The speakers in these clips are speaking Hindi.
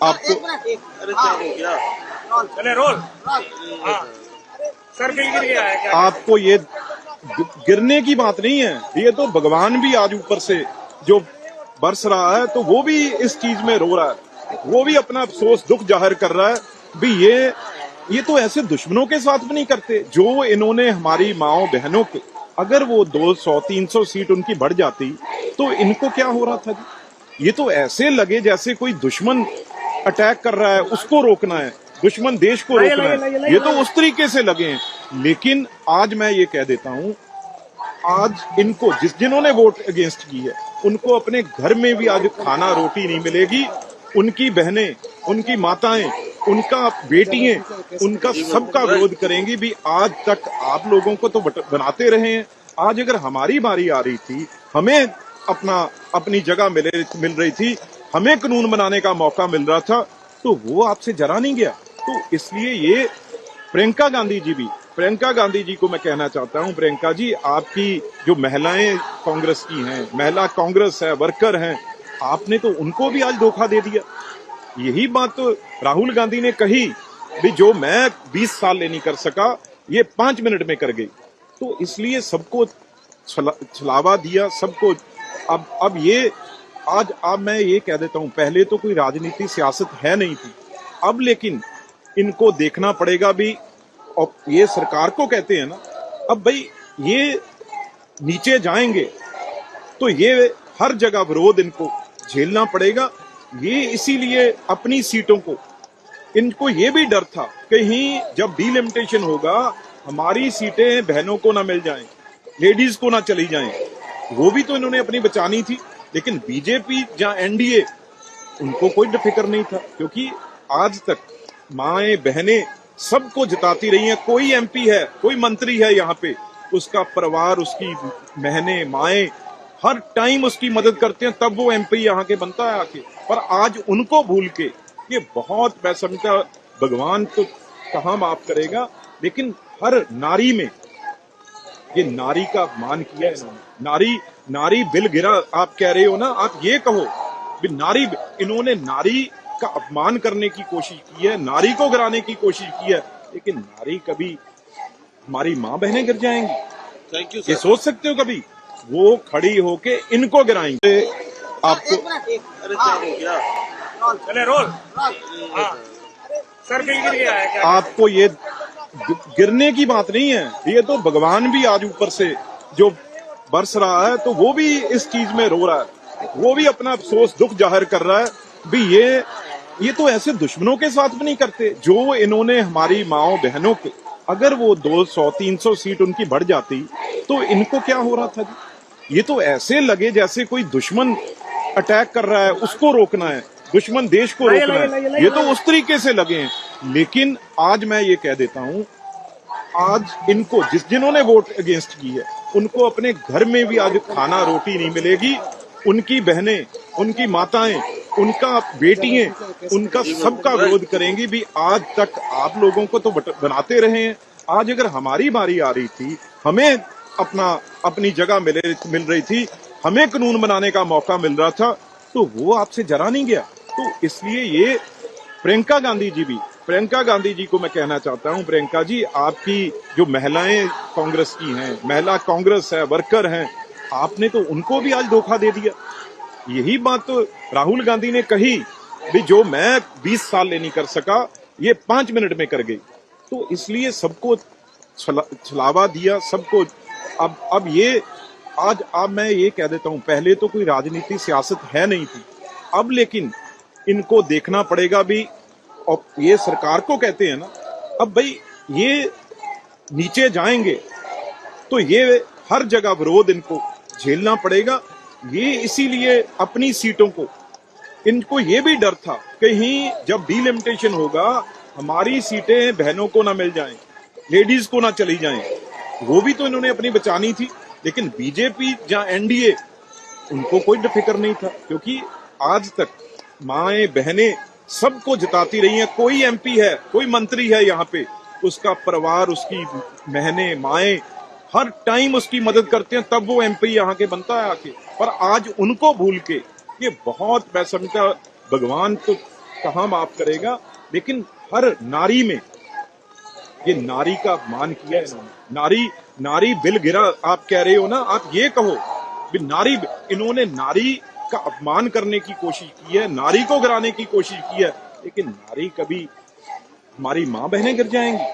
आपको अरे क्या हो गया? चले रोल। हाँ सर बिल गिर गया है क्या? आपको ये गिरने की बात नहीं है, ये तो भगवान भी आज ऊपर से जो बरस रहा है तो वो भी इस चीज में रो रहा है, वो भी अपना अफसोस दुख जाहिर कर रहा है भी ये तो ऐसे दुश्मनों के साथ भी नहीं करते जो इन्होंने हमारी माओ बहनों के, अगर वो 200-300 सीट उनकी बढ़ जाती तो इनको क्या हो रहा था जी? ये तो ऐसे लगे जैसे कोई दुश्मन अटैक कर रहा है उसको रोकना है, दुश्मन देश को रोकना है, ये तो उस तरीके से लगे हैं। लेकिन आज मैं ये कह देता हूं, आज इनको जिन्होंने वोट अगेंस्ट की है उनको अपने घर में भी आज खाना रोटी नहीं मिलेगी, उनकी बहनें, उनकी माताएं, उनका बेटियां, उनका सबका विरोध करेंगी भी। आज तक आप लोगों को तो बनाते रहे हैं, आज अगर हमारी बारी आ रही थी, हमें अपनी जगह मिल रही थी, हमें कानून बनाने का मौका मिल रहा था, तो वो आपसे जरा नहीं गया। तो इसलिए ये प्रियंका गांधी जी को मैं कहना चाहता हूं, प्रियंका जी आपकी जो महिलाएं कांग्रेस की हैं, महिला कांग्रेस है, वर्कर हैं, आपने तो उनको भी आज धोखा दे दिया। यही बात तो राहुल गांधी ने कही भी जो मैं 20 साल ले नहीं कर सका ये 5 मिनट में कर गई। तो इसलिए सबको छलावा दिया सबको। अब ये आज मैं ये कह देता हूं, पहले तो कोई राजनीति सियासत है नहीं थी, अब लेकिन इनको देखना पड़ेगा भी। और ये सरकार को कहते हैं ना, अब भाई ये नीचे जाएंगे तो ये हर जगह विरोध इनको झेलना पड़ेगा। ये इसीलिए अपनी सीटों को, इनको ये भी डर था कहीं जब डिलिमिटेशन होगा हमारी सीटें बहनों को ना मिल जाएं, लेडीज को ना चली जाएं, वो भी तो इन्होंने अपनी बचानी थी। लेकिन बीजेपी या एनडीए उनको कोई फिक्र नहीं था, क्योंकि आज तक माएं बहनें सबको जिताती रही हैं। कोई एमपी है, कोई मंत्री है यहाँ पे, उसका परिवार, उसकी बहनें, माएं हर टाइम उसकी मदद करते हैं, तब वो एमपी यहाँ के बनता है आके। पर आज उनको भूल के ये बहुत, मैं समझता भगवान तो कहाँ माफ करेगा, लेकिन हर नारी में ये नारी का अपमान किया है इन्होंने। नारी बिल गिरा आप कह रहे हो ना, आप ये कहो भी इन्होंने नारी का अपमान करने की कोशिश की है, नारी को गिराने की कोशिश की है, लेकिन नारी कभी हमारी माँ बहनें गिर जाएंगी? Thank you. ये सोच सकते हो कभी? वो खड़ी होके इनको गिराएंगे। आपको अरे क्या हो गया? चले रोल। हाँ सर बिल गिर गया है क्या? आपको ये गिरने की बात नहीं है, ये तो भगवान भी आज ऊपर से जो बरस रहा है तो वो भी इस चीज में रो रहा है, वो भी अपना अफसोस दुख जाहिर कर रहा है भी। ये तो ऐसे दुश्मनों के साथ भी नहीं करते जो इन्होंने हमारी माओ बहनों के, अगर वो 200-300 सीट उनकी बढ़ जाती तो इनको क्या हो रहा था जी? ये तो ऐसे लगे जैसे कोई दुश्मन अटैक कर रहा है उसको रोकना है, दुश्मन देश को रोकना है, ये तो उस तरीके से लगे हैं। लेकिन आज मैं ये कह देता हूं, आज इनको जिन्होंने वोट अगेंस्ट की है उनको अपने घर में भी आज खाना रोटी नहीं मिलेगी, उनकी बहनें, उनकी माताएं, उनका बेटियां, उनका सबका विरोध करेंगी भी। आज तक आप लोगों को तो बनाते रहे हैं, आज अगर हमारी बारी आ रही थी, हमें अपनी जगह मिल रही थी, हमें कानून बनाने का मौका मिल रहा था, तो वो आपसे जरा नहीं गया। तो इसलिए ये प्रियंका गांधी जी को मैं कहना चाहता हूं, प्रियंका जी आपकी जो महिलाएं कांग्रेस की हैं, महिला कांग्रेस है, वर्कर हैं, आपने तो उनको भी आज धोखा दे दिया। यही बात तो राहुल गांधी ने कही भी जो मैं 20 साल ले नहीं कर सका ये 5 मिनट में कर गई। तो इसलिए सबको छलावा दिया सबको। अब ये आज मैं ये कह देता हूं, पहले तो कोई राजनीति सियासत है नहीं थी, अब लेकिन इनको देखना पड़ेगा भी। और ये सरकार को कहते हैं ना, अब भाई ये नीचे जाएंगे तो ये हर जगह विरोध इनको झेलना पड़ेगा। ये इसीलिए अपनी सीटों को, इनको ये भी डर था कहीं जब डिलिमिटेशन होगा हमारी सीटें बहनों को ना मिल जाएं, लेडीज को ना चली जाएं, वो भी तो इन्होंने अपनी बचानी थी। लेकिन बीजेपी या एनडीए उनको कोई फिक्र नहीं था, क्योंकि आज तक माएं बहनें सबको जिताती रही हैं। कोई एमपी है, कोई मंत्री है यहाँ पे, उसका परिवार, उसकी बहनें, माएं हर टाइम उसकी मदद करते हैं, तब वो एमपी यहाँ के बनता है आके। पर आज उनको भूल के ये बहुत, मैं समझता भगवान तो कहाँ माफ करेगा, लेकिन हर नारी में ये नारी का अपमान किया है इन्होंने। नारी बिल गिरा आप कह रहे हो ना, आप ये कहो भी नारी, इन्होंने नारी का अपमान करने की कोशिश की है, नारी को गिराने की कोशिश की है, लेकिन नारी कभी हमारी माँ बहनें गिर जाएंगी?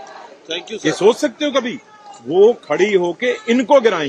थैंक यू ये सर। सोच सकते हो कभी? वो खड़ी होके इनको गिराएंगी।